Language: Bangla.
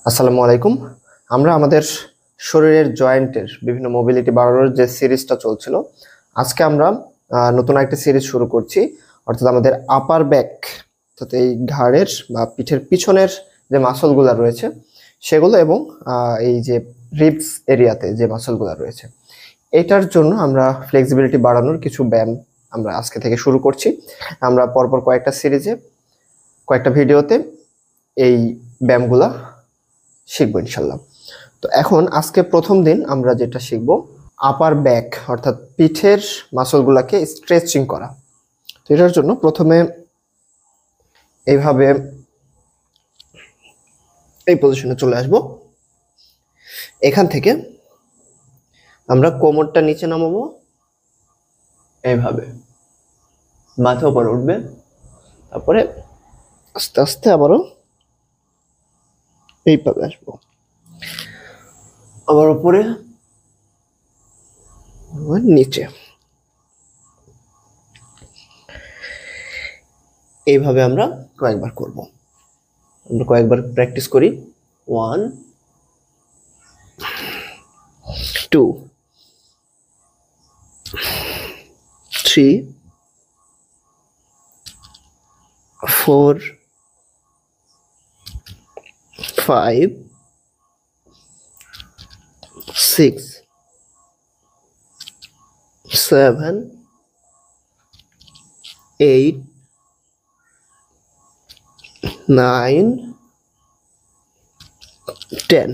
আসসালামু আলাইকুম। আমরা আমাদের শরীরের জয়েন্টের বিভিন্ন মোবিলিটি বাড়ানোর যে সিরিজটা চলছিল, আজকে আমরা নতুন একটা সিরিজ শুরু করছি। অর্থাৎ আমাদের আপার ব্যাক, অর্থাৎ এই ঘাড়ের বা পিঠের পিছনের যে মাসলগুলো রয়েছে সেগুলো, এবং এই যে রিবস এরিয়াতে যে মাসলগুলো রয়েছে, এটার জন্য আমরা ফ্লেক্সিবিলিটি বাড়ানোর কিছু ব্যায়াম আমরা আজকে থেকে শুরু করছি। আমরা পরপর কয়েকটা সিরিজে, কয়েকটা ভিডিওতে এই ব্যায়ামগুলা শিখবো ইনশাল্লাহ। তো এখন আজকে প্রথম দিন আমরা যেটা শিখবো, আপার ব্যাক অর্থাৎ পিঠের মাসলগুলোকে স্ট্রেচিং করা। তো এটার জন্য প্রথমে এইভাবে এই পজিশনে চলে আসব। এখান থেকে আমরা কোমরটা নিচে নামাবো, এইভাবে মাথা উপরে উঠবে, তারপরে আস্তে আস্তে আবারও এইভাবে আসবো, আবার উপরে, নিচে। এইভাবে আমরা কয়েকবার করব। আমরা কয়েকবার প্র্যাকটিস করি। 1 2 3 4 5 6 7 8 9 10